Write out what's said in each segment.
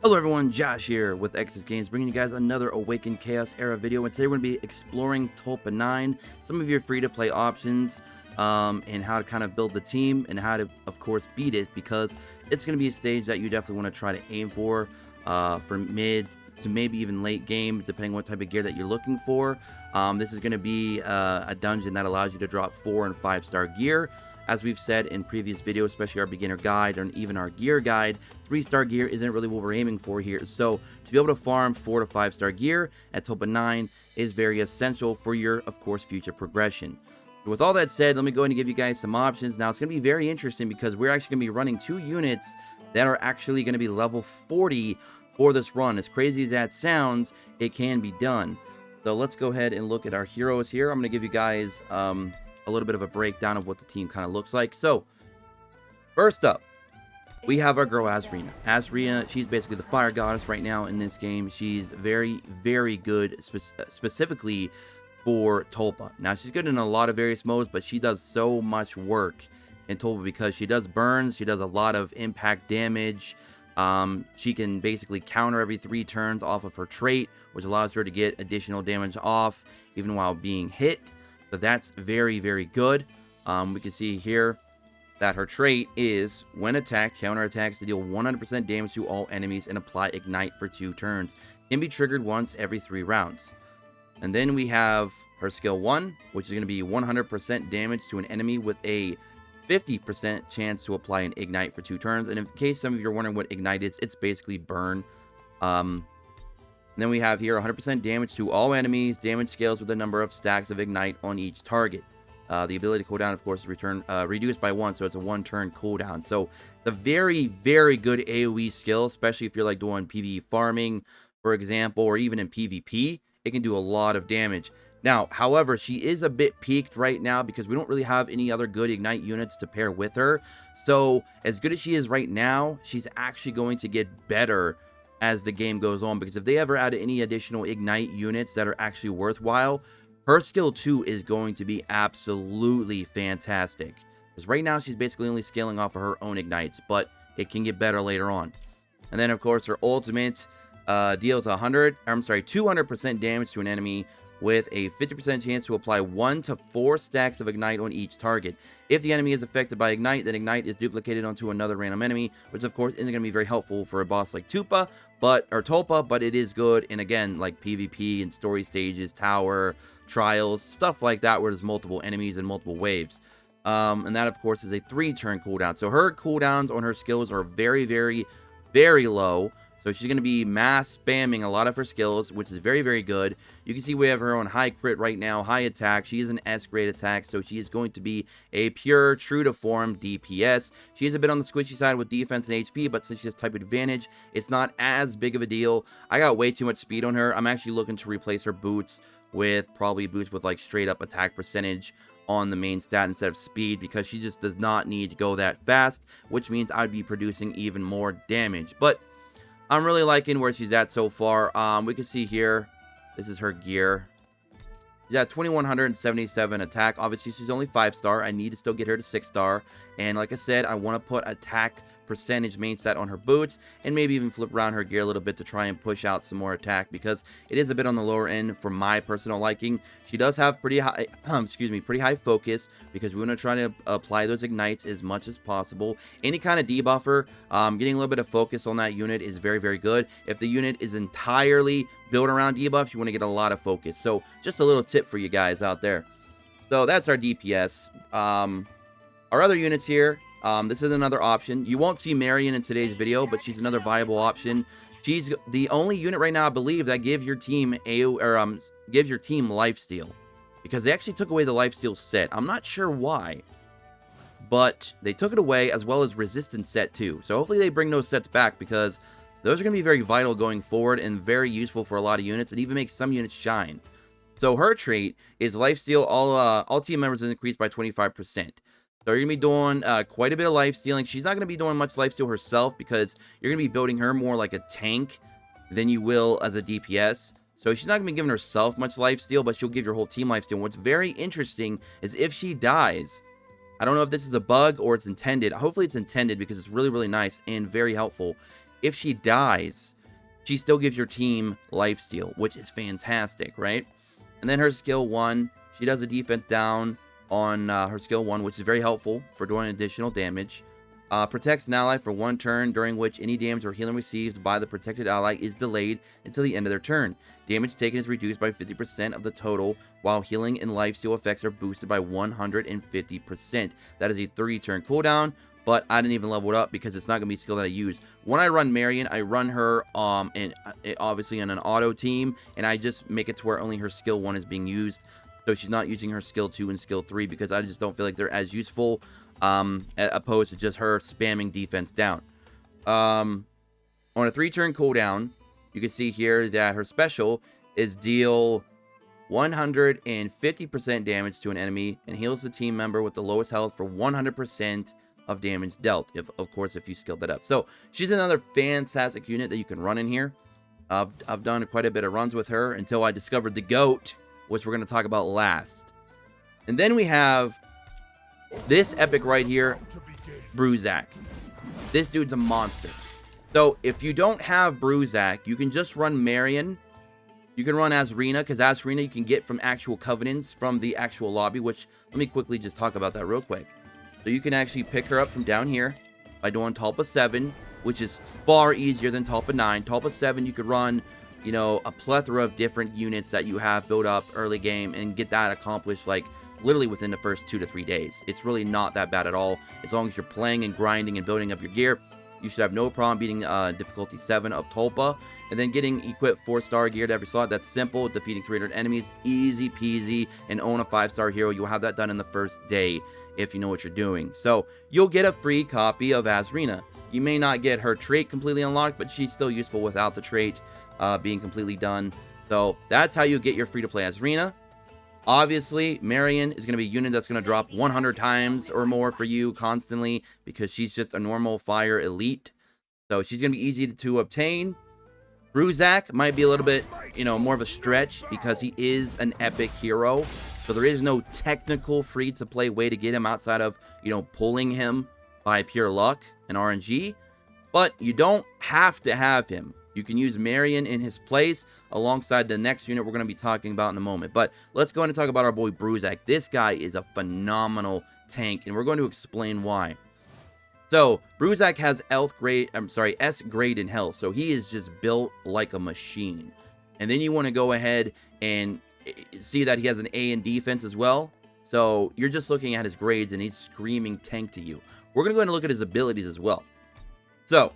Hello everyone, Josh here with Exodus Games, bringing you guys another Awaken Chaos Era video, and today we're going to be exploring Tulpa 9, some of your free-to-play options, and how to kind of build the team, and how to, of course, beat it, because it's going to be a stage that you definitely want to try to aim for mid to maybe even late game, depending what type of gear that you're looking for. This is going to be a dungeon that allows you to drop 4- and 5-star gear. As we've said in previous videos, especially our beginner guide and even our gear guide, 3-star gear isn't really what we're aiming for here. So to be able to farm 4- to 5-star gear at Tulpa 9 is very essential for your, of course, future progression. With all that said, let me go ahead and give you guys some options. Now, it's going to be very interesting because we're actually going to be running 2 units that are actually going to be level 40 for this run. As crazy as that sounds, it can be done. So let's go ahead and look at our heroes here. I'm going to give you guys a little bit of a breakdown of what the team kind of looks like. So first up, we have our girl Asrina. Asrina, she's basically the fire goddess right now in this game. She's very, very good specifically for Tulpa. Now, she's good in a lot of various modes, but she does so much work in Tulpa because she does burns, she does a lot of impact damage. She can basically counter every 3 turns off of her trait, which allows her to get additional damage off even while being hit. So that's very, very good. We can see here that her trait is, when attacked, counterattacks to deal 100% damage to all enemies and apply Ignite for 2 turns. Can be triggered once every 3 rounds. And then we have her skill 1, which is going to be 100% damage to an enemy with a 50% chance to apply an Ignite for 2 turns. And in case some of you are wondering what Ignite is, it's basically burn. Then we have here 100% damage to all enemies. Damage scales with the number of stacks of Ignite on each target. The ability to cooldown, of course, is reduced by 1, so it's a 1-turn cooldown. So it's a very, very good AoE skill, especially if you're like doing PvE farming, for example, or even in PvP. It can do a lot of damage. Now, however, she is a bit peaked right now because we don't really have any other good Ignite units to pair with her. So as good as she is right now, she's actually going to get better as the game goes on, because if they ever add any additional Ignite units that are actually worthwhile, her skill 2 is going to be absolutely fantastic. Because right now she's basically only scaling off of her own Ignites, but it can get better later on. And then of course her ultimate deals 200% damage to an enemy with a 50% chance to apply 1 to 4 stacks of Ignite on each target. If the enemy is affected by Ignite, then Ignite is duplicated onto another random enemy, which of course isn't going to be very helpful for a boss like Tulpa, but it is good in, again, like PvP and story stages, tower, trials, stuff like that, where there's multiple enemies and multiple waves. And that, of course, is a 3-turn cooldown. So her cooldowns on her skills are very, very, very low. So she's going to be mass spamming a lot of her skills, which is very, very good. You can see we have her on high crit right now, high attack. She is an S-grade attack, so she is going to be a pure, true-to-form DPS. She is a bit on the squishy side with defense and HP, but since she has type advantage, it's not as big of a deal. I got way too much speed on her. I'm actually looking to replace her boots with probably boots with like straight-up attack percentage on the main stat instead of speed, because she just does not need to go that fast, which means I'd be producing even more damage. But I'm really liking where she's at so far. We can see here, this is her gear. She's at 2177 attack. Obviously, she's only 5-star. I need to still get her to 6-star. And like I said, I want to put attack percentage main stat on her boots, and maybe even flip around her gear a little bit to try and push out some more attack, because it is a bit on the lower end for my personal liking. She does have pretty high pretty high focus, because we want to try to apply those ignites as much as possible. Any kind of debuffer, getting a little bit of focus on that unit is very, very good. If the unit is entirely built around debuffs, you want to get a lot of focus. So just a little tip for you guys out there. So that's our DPS. Our other units here, this is another option. You won't see Marion in today's video, but she's another viable option. She's the only unit right now, I believe, that gives your team gives your team lifesteal, because they actually took away the lifesteal set. I'm not sure why, but they took it away, as well as resistance set too. So hopefully they bring those sets back, because those are going to be very vital going forward and very useful for a lot of units, and even make some units shine. So her trait is lifesteal. All team members is increased by 25%. So you're going to be doing quite a bit of lifestealing. She's not going to be doing much lifesteal herself, because you're going to be building her more like a tank than you will as a DPS. So she's not going to be giving herself much lifesteal, but she'll give your whole team lifesteal. What's very interesting is if she dies, I don't know if this is a bug or it's intended. Hopefully it's intended, because it's really, really nice and very helpful. if she dies, she still gives your team lifesteal, which is fantastic, right? And then her skill 1, she does a defense down on her skill 1, which is very helpful for doing additional damage. Protects an ally for 1 turn, during which any damage or healing received by the protected ally is delayed until the end of their turn. Damage taken is reduced by 50% of the total, while healing and lifesteal effects are boosted by 150%. That is a 3-turn cooldown, but I didn't even level it up because it's not going to be a skill that I use. When I run Marion, I run her obviously on an auto team, and I just make it to where only her skill 1 is being used. So she's not using her skill 2 and skill 3 because I just don't feel like they're as useful opposed to just her spamming defense down. On a 3-turn cooldown, you can see here that her special is deal 150% damage to an enemy and heals the team member with the lowest health for 100% of damage dealt, of course if you skill that up. So she's another fantastic unit that you can run in here. I've done quite a bit of runs with her until I discovered the GOAT, which we're going to talk about last. And then we have this epic right here, Bruzak. This dude's a monster. So if you don't have Bruzak, you can just run Marion. You can run Asrina, because Asrina you can get from actual covenants from the actual lobby, which let me quickly just talk about that real quick. So you can actually pick her up from down here by doing Tulpa 7, which is far easier than Tulpa 9. Tulpa 7 you could run, you know, a plethora of different units that you have built up early game and get that accomplished like literally within the first 2 to 3 days. It's really not that bad at all. As long as you're playing and grinding and building up your gear, you should have no problem beating difficulty 7 of Tulpa. And then getting equipped 4-star gear to every slot. That's simple. Defeating 300 enemies, easy peasy. And own a 5-star hero. You'll have that done in the first day if you know what you're doing. So you'll get a free copy of Asrina. You may not get her trait completely unlocked, but she's still useful without the trait being completely done. So that's how you get your free-to-play Asrina. Obviously, Marion is going to be a unit that's going to drop 100 times or more for you constantly because she's just a normal fire elite. So she's going to be easy to obtain. Bruzak might be a little bit, you know, more of a stretch because he is an epic hero. So there is no technical free-to-play way to get him outside of, you know, pulling him by pure luck and RNG. But you don't have to have him. You can use Marion in his place alongside the next unit we're going to be talking about in a moment. But let's go ahead and talk about our boy Bruzak. This guy is a phenomenal tank, and we're going to explain why. So, Bruzak has S grade in health, so he is just built like a machine. And then you want to go ahead and see that he has an A in defense as well. So, you're just looking at his grades, and he's screaming tank to you. We're going to go ahead and look at his abilities as well. So,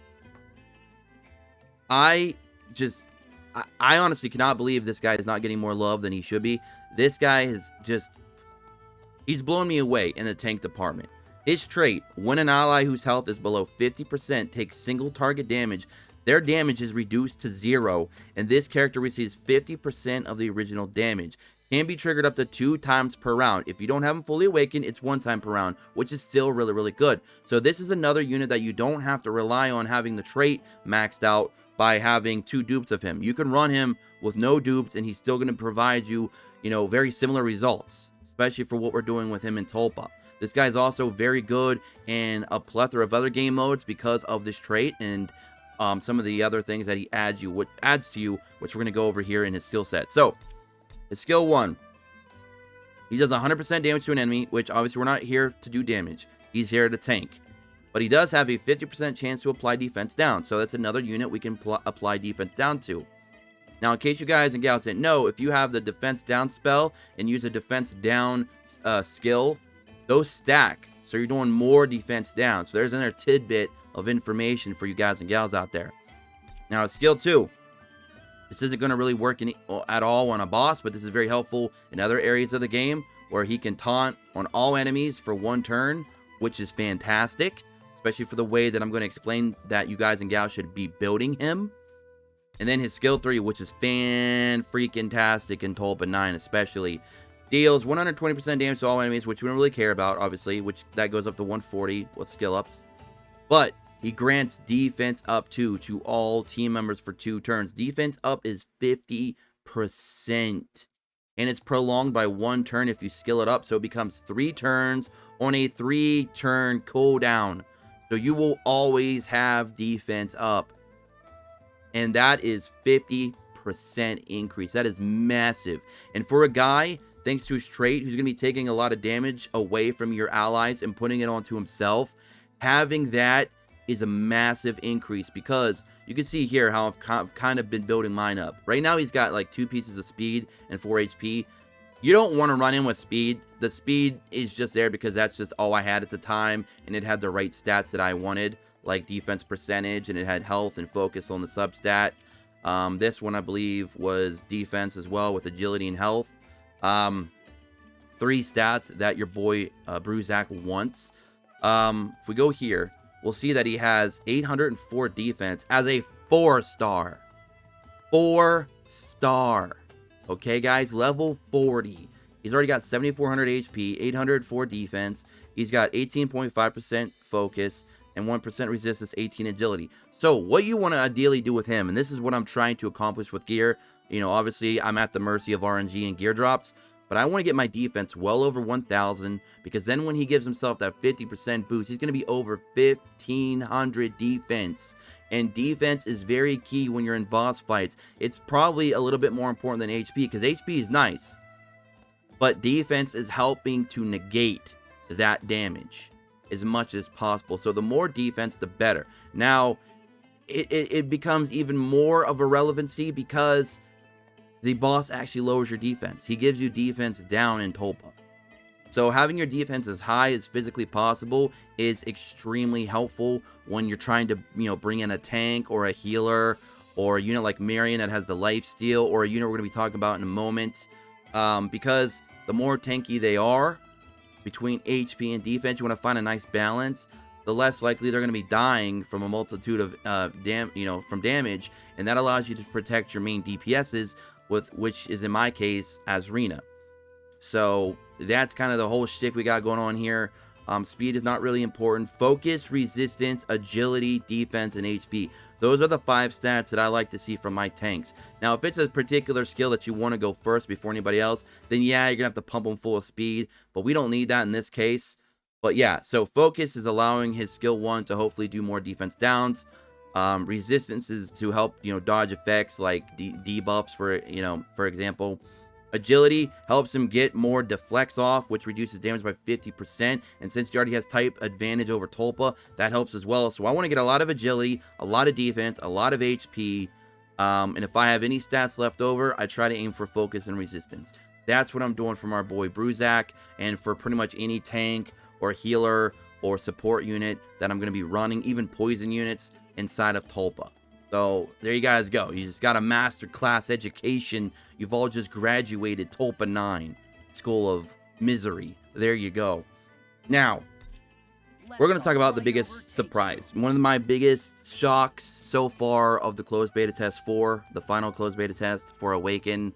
I honestly cannot believe this guy is not getting more love than he should be. This guy is just, he's blown me away in the tank department. His trait, when an ally whose health is below 50% takes single target damage, their damage is reduced to 0, and this character receives 50% of the original damage. Can be triggered up to 2 times per round. If you don't have him fully awakened, it's 1 time per round, which is still really, really good. So this is another unit that you don't have to rely on having the trait maxed out by having 2 dupes of him. You can run him with no dupes, and he's still going to provide you, you know, very similar results, especially for what we're doing with him in Tulpa. This guy's also very good in a plethora of other game modes because of this trait and some of the other things that he adds to you, which we're going to go over here in his skill set. So, his skill 1, he does 100% damage to an enemy, which obviously we're not here to do damage. He's here to tank. But he does have a 50% chance to apply defense down. So that's another unit we can apply defense down to. Now, in case you guys and gals didn't know, if you have the defense down spell and use a defense down skill, those stack. So you're doing more defense down. So there's another tidbit of information for you guys and gals out there. Now, skill 2. This isn't going to really work at all on a boss, but this is very helpful in other areas of the game where he can taunt on all enemies for 1 turn, which is fantastic. Especially for the way that I'm going to explain that you guys and gals should be building him. And then his skill 3, which is fan-freaking-tastic in Tulpa 9 especially. Deals 120% damage to all enemies, which we don't really care about, obviously. Which that goes up to 140 with skill ups. But he grants defense up to all team members for 2 turns. Defense up is 50%. And it's prolonged by 1 turn if you skill it up. So it becomes 3 turns on a 3-turn cooldown. So you will always have defense up. And that is 50% increase. That is massive. And for a guy, thanks to his trait, who's going to be taking a lot of damage away from your allies and putting it onto himself, having that is a massive increase, because you can see here how I've kind of been building mine up. Right now, he's got like 2 pieces of speed and 4 HP. You don't want to run in with speed. The speed is just there because that's just all I had at the time, and it had the right stats that I wanted, like defense percentage, and it had health and focus on the substat. This one, I believe, was defense as well with agility and health. 3 stats that your boy Bruzak wants. If we go here, we'll see that he has 804 defense as a 4-star. 4-star. Okay, guys, level 40. He's already got 7,400 HP, 804 defense. He's got 18.5% focus and 1% resistance, 18 agility. So what you want to ideally do with him, and this is what I'm trying to accomplish with gear. You know, obviously, I'm at the mercy of RNG and gear drops, but I want to get my defense well over 1,000, because then when he gives himself that 50% boost, he's going to be over 1,500 defense. And defense is very key when you're in boss fights. It's probably a little bit more important than HP, because HP is nice, but defense is helping to negate that damage as much as possible. So the more defense, the better. Now, it becomes even more of a relevancy because the boss actually lowers your defense. He gives you defense down in Tulpa. So having your defense as high as physically possible is extremely helpful when you're trying to, you know, bring in a tank or a healer or a unit like Marion that has the life steal, or a unit we're going to be talking about in a moment. Because the more tanky they are between HP and defense, you want to find a nice balance. The less likely they're going to be dying from a multitude of from damage, and that allows you to protect your main DPSs, which is in my case Asrina. So that's kind of the whole shtick we got going on here. Speed is not really important. Focus, resistance, agility, defense, and HP. Those are the 5 stats that I like to see from my tanks. Now, if it's a particular skill that you want to go first before anybody else, then yeah, you're going to have to pump them full of speed. But we don't need that in this case. But yeah, so focus is allowing his skill 1 to hopefully do more defense downs. Resistance is to help, dodge effects like debuffs, for example. Agility helps him get more deflects off, which reduces damage by 50%. And since he already has type advantage over Tulpa, that helps as well. So I want to get a lot of agility, a lot of defense, a lot of HP. And if I have any stats left over, I try to aim for focus and resistance. That's what I'm doing from our boy Bruzak, and for pretty much any tank or healer or support unit that I'm going to be running, even poison units inside of Tulpa. So there you guys go. You just got a master class education. You've all just graduated Tulpa 9, School of Misery. There you go. Now, we're going to talk about the biggest surprise. One of my biggest shocks so far of the closed beta test 4, the final closed beta test for Awaken,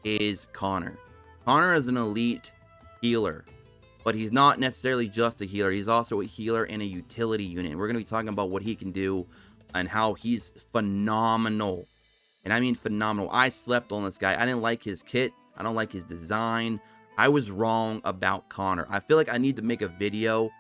is Connor. Connor is an elite healer, but he's not necessarily just a healer. He's also a healer and a utility unit. We're going to be talking about what he can do and how he's phenomenal. And I mean phenomenal. I slept on this guy. I didn't like his kit. I don't like his design. I was wrong about Connor. I feel like I need to make a video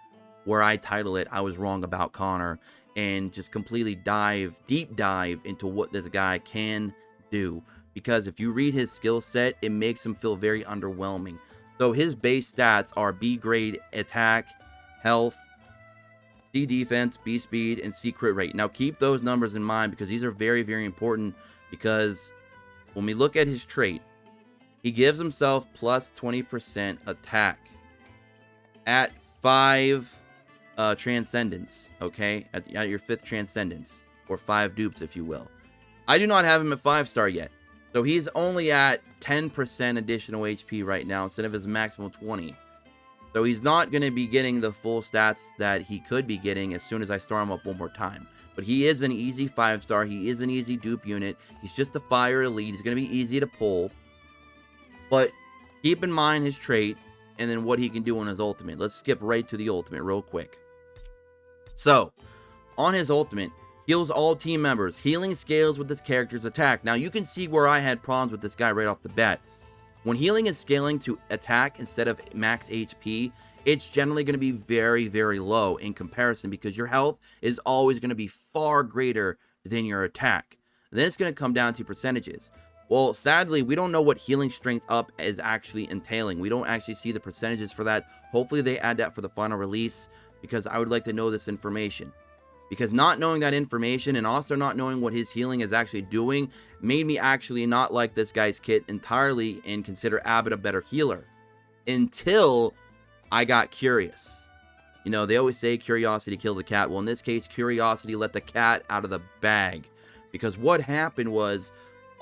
where I title it, I was wrong about Connor, and just completely deep dive into what this guy can do. Because if you read his skill set, it makes him feel very underwhelming. So his base stats are B grade attack, health, C defense, B speed, and C crit rate. Now keep those numbers in mind because these are very, very important, because when we look at his trait, he gives himself plus 20% attack at 5 transcendence, okay? At your 5th transcendence, or 5 dupes if you will. I do not have him at 5-star yet. So he's only at 10% additional HP right now instead of his maximum 20. So he's not going to be getting the full stats that he could be getting as soon as I start him up one more time. But he is an easy 5-star. He is an easy dupe unit. He's just a fire elite. He's going to be easy to pull. But keep in mind his trait and then what he can do on his ultimate. Let's skip right to the ultimate real quick. So, on his ultimate, heals all team members. Healing scales with this character's attack. Now, you can see where I had problems with this guy right off the bat. When healing is scaling to attack instead of max HP, it's generally going to be very, very low in comparison because your health is always going to be far greater than your attack. And then it's going to come down to percentages. Well, sadly, we don't know what healing strength up is actually entailing. We don't actually see the percentages for that. Hopefully they add that for the final release, because I would like to know this information. Because not knowing that information and also not knowing what his healing is actually doing made me actually not like this guy's kit entirely and consider Abbott a better healer. Until I got curious. You know, they always say curiosity killed the cat. Well, in this case, curiosity let the cat out of the bag. Because what happened was,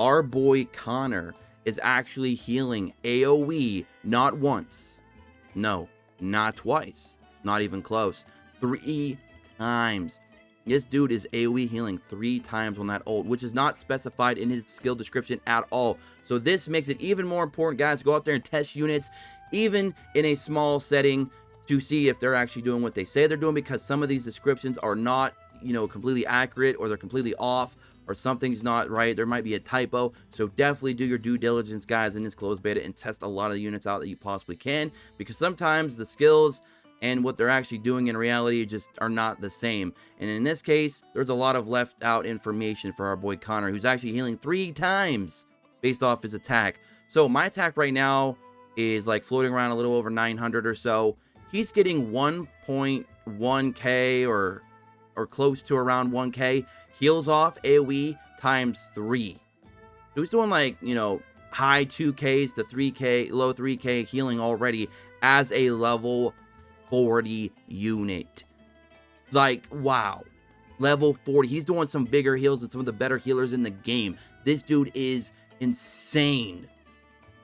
our boy Connor is actually healing AoE not once. No, not twice. Not even close. 3 times. This dude is AoE healing 3 times on that ult, which is not specified in his skill description at all. So this makes it even more important, guys, go out there and test units, even in a small setting, to see if they're actually doing what they say they're doing, because some of these descriptions are not, you know, completely accurate, or they're completely off, or something's not right. There might be a typo. So definitely do your due diligence, guys, in this closed beta, and test a lot of the units out that you possibly can, because sometimes the skills and what they're actually doing in reality just are not the same. And in this case, there's a lot of left out information for our boy Connor, who's actually healing 3 times based off his attack. So my attack right now is like floating around a little over 900 or so. He's getting 1.1k or close to around 1k heals off AoE times 3. So he's doing like, you know, high 2ks to 3k, low 3k healing already as a level 40 unit. Like, wow. Level 40. He's doing some bigger heals than some of the better healers in the game. This dude is insane.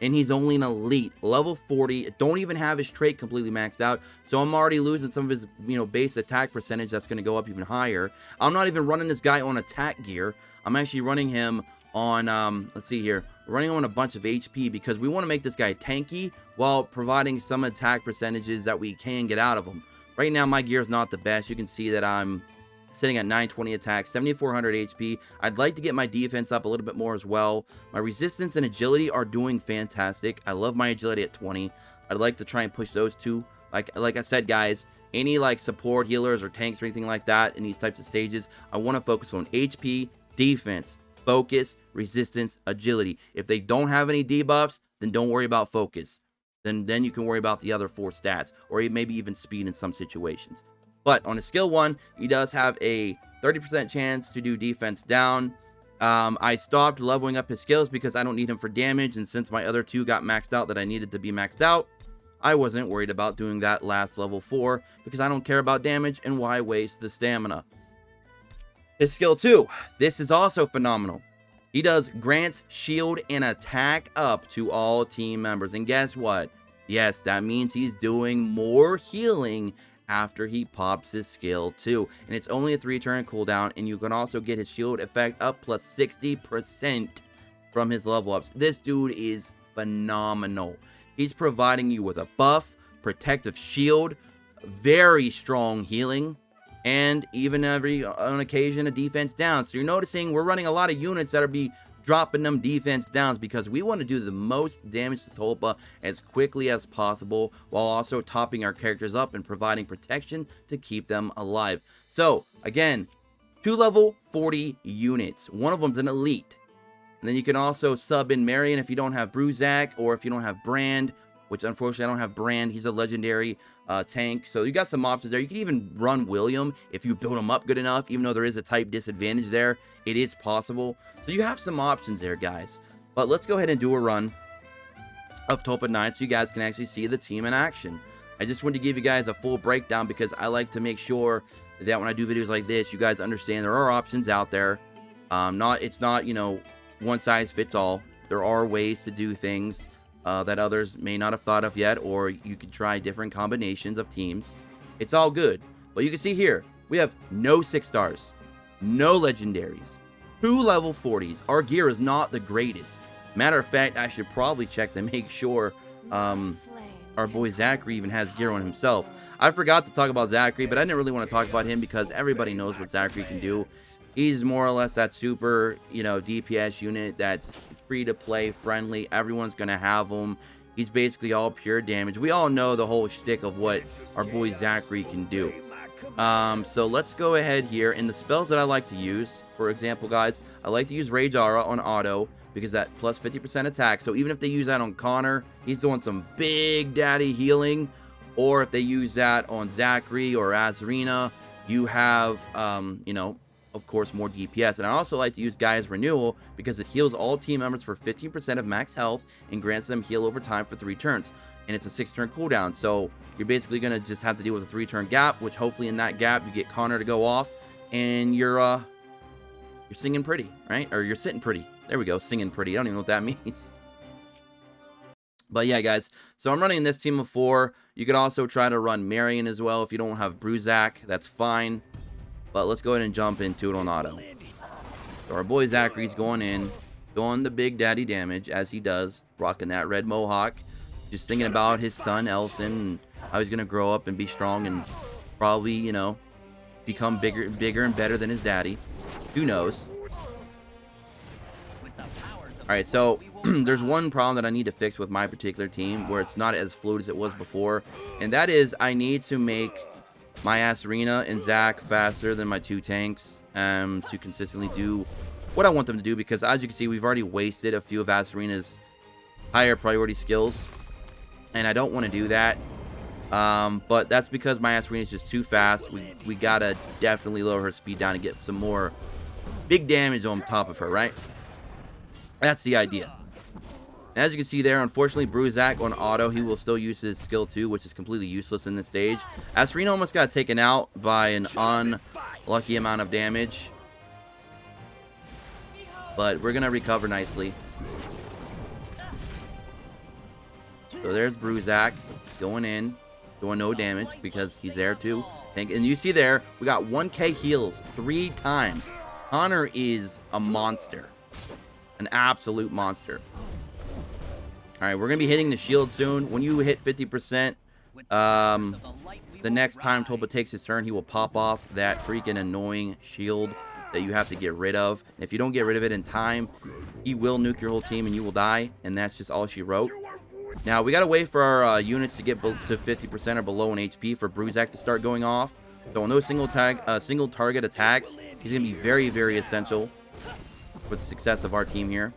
And he's only an elite. Level 40. Don't even have his trait completely maxed out. So I'm already losing some of his, you know, base attack percentage. That's going to go up even higher. I'm not even running this guy on attack gear. I'm actually running him on, let's see here. We're running on a bunch of HP, because we want to make this guy tanky while providing some attack percentages that we can get out of him. Right now, my gear is not the best. You can see that I'm sitting at 920 attack, 7400 HP. I'd like to get my defense up a little bit more as well. My resistance and agility are doing fantastic. I love my agility at 20. I'd like to try and push those two. Like I said, guys, any like support healers or tanks or anything like that in these types of stages, I want to focus on HP, defense, focus, resistance, agility. If they don't have any debuffs, then don't worry about focus. Then you can worry about the other 4 stats, or maybe even speed in some situations. But on a skill 1, he does have a 30% chance to do defense down. I stopped leveling up his skills because I don't need him for damage, and since my other 2 got maxed out that I needed to be maxed out, I wasn't worried about doing that last level 4, because I don't care about damage, and why waste the stamina. His skill 2, this is also phenomenal. He does grants shield and attack up to all team members, and guess what? Yes, that means he's doing more healing after he pops his skill 2, and it's only a 3-turn cooldown, and you can also get his shield effect up plus 60% from his level ups. This dude is phenomenal. He's providing you with a buff, protective shield, very strong healing, and even on occasion a defense down. So you're noticing we're running a lot of units that are dropping them defense downs, because we want to do the most damage to Tulpa as quickly as possible, while also topping our characters up and providing protection to keep them alive. So again, 2 level 40 units. One of them's an elite. And then you can also sub in Marion if you don't have Bruzak, or if you don't have Brand, which unfortunately I don't have Brand. He's a legendary tank. So you got some options there. You can even run William if you build him up good enough, even though there is a type disadvantage there. It is possible. So you have some options there, guys. But let's go ahead and do a run of Tulpa 9 so you guys can actually see the team in action. I just wanted to give you guys a full breakdown, because I like to make sure that when I do videos like this, you guys understand there are options out there. It's not, you know, one size fits all. There are ways to do things that others may not have thought of yet, or you could try different combinations of teams. It's all good. But you can see here, we have no 6 stars, no legendaries, 2 level 40s. Our gear is not the greatest. Matter of fact, I should probably check to make sure our boy Zachary even has gear on himself. I forgot to talk about Zachary, but I didn't really want to talk about him because everybody knows what Zachary can do. He's more or less that super, you know, DPS unit that's free to play, friendly. Everyone's going to have him. He's basically all pure damage. We all know the whole shtick of what our boy Zachary can do. So let's go ahead here. In the spells that I like to use, for example, guys, I like to use Rage Aura on auto because that plus 50% attack. So even if they use that on Connor, he's doing some big daddy healing. Or if they use that on Zachary or Asrina, you have, you know, of course, more DPS. And I also like to use Gaia's Renewal because it heals all team members for 15% of max health and grants them heal over time for 3 turns. And it's a 6-turn cooldown, so you're basically going to just have to deal with a 3-turn gap, which hopefully in that gap you get Connor to go off, and you're singing pretty, right? Or you're sitting pretty. There we go, singing pretty. I don't even know what that means. But yeah, guys, so I'm running this team of 4. You could also try to run Marion as well if you don't have Bruzak. That's fine. But let's go ahead and jump into it on auto. So our boy Zachary's going in, doing the big daddy damage as he does, rocking that red mohawk. Just thinking about his son, Elson, and how he's going to grow up and be strong and probably, you know, become bigger and better than his daddy. Who knows? Alright, so there's one problem that I need to fix with my particular team where it's not as fluid as it was before. And that is I need to make my Asrina and Zach faster than my 2 tanks to consistently do what I want them to do. Because as you can see, we've already wasted a few of Asrina's higher priority skills. And I don't want to do that. But that's because my Asrina is just too fast. We gotta definitely lower her speed down and get some more big damage on top of her, right? That's the idea. As you can see there, unfortunately, Bruzak on auto, he will still use his skill 2, which is completely useless in this stage. Asrina almost got taken out by an unlucky amount of damage. But we're going to recover nicely. So there's Bruzak going in, doing no damage because he's there too. And you see there, we got 1k heals 3 times. Connor is a monster. An absolute monster. Alright, we're going to be hitting the shield soon. When you hit 50%, the next time Tulpa takes his turn, he will pop off that freaking annoying shield that you have to get rid of. And if you don't get rid of it in time, he will nuke your whole team and you will die. And that's just all she wrote. Now, we got to wait for our units to get to 50% or below in HP for Bruzak to start going off. So on those single target attacks, he's going to be very, very essential for the success of our team here.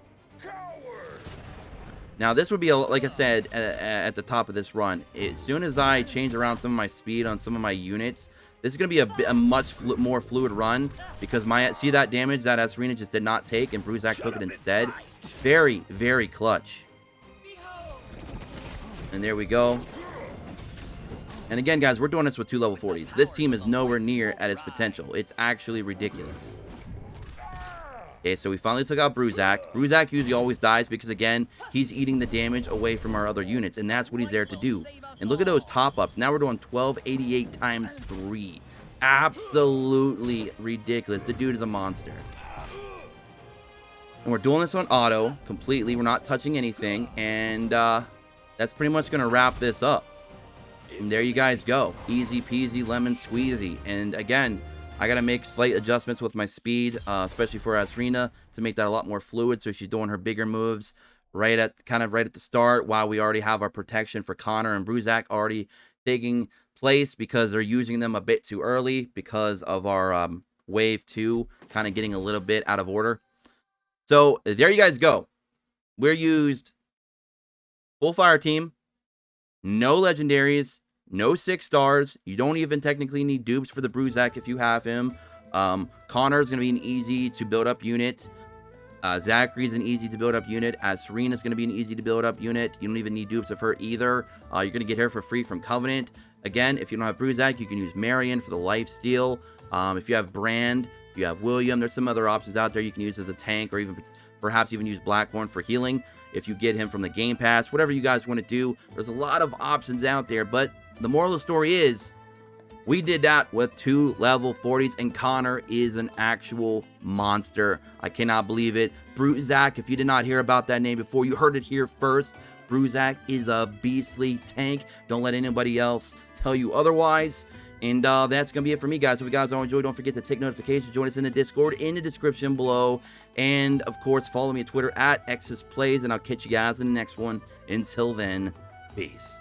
Now, this would be, like I said, at the top of this run. As soon as I change around some of my speed on some of my units, this is going to be a much more fluid run because see that damage that Asrina just did not take and Bruzak took it instead? Very, very clutch. And there we go. And again, guys, we're doing this with 2 level 40s. This team is nowhere near at its potential. It's actually ridiculous. Okay, so we finally took out Bruzak. Bruzak usually always dies because, again, he's eating the damage away from our other units, and that's what he's there to do. And look at those top-ups. Now we're doing 1288 times 3. Absolutely ridiculous. The dude is a monster. And we're doing this on auto completely. We're not touching anything, and that's pretty much going to wrap this up. And there you guys go. Easy peasy lemon squeezy. And again, I got to make slight adjustments with my speed, especially for Asrina, to make that a lot more fluid. So she's doing her bigger moves right at the start, while we already have our protection for Connor and Bruzak already taking place because they're using them a bit too early because of our wave 2 kind of getting a little bit out of order. So there you guys go. We're used full fire team, no legendaries, no 6 stars. You don't even technically need dupes for the Bruzak if you have him. Connor is going to be an easy to build up unit. Zachary is an easy to build up unit. Asrina is going to be an easy to build up unit. You don't even need dupes of her either. You're going to get her for free from Covenant. Again, if you don't have Bruzak, you can use Marion for the life steal. If you have Brand, if you have William, there's some other options out there you can use as a tank, or even perhaps even use Blackhorn for healing if you get him from the Game Pass. Whatever you guys want to do, there's a lot of options out there, but the moral of the story is we did that with 2 level 40s, and Connor is an actual monster. I cannot believe it. Bruzak, if you did not hear about that name before, you heard it here first. Bruzak is a beastly tank. Don't let anybody else tell you otherwise. And that's going to be it for me, guys. If you guys all enjoyed, don't forget to take notifications. Join us in the Discord in the description below. And, of course, follow me on Twitter at XSPlays, and I'll catch you guys in the next one. Until then, peace.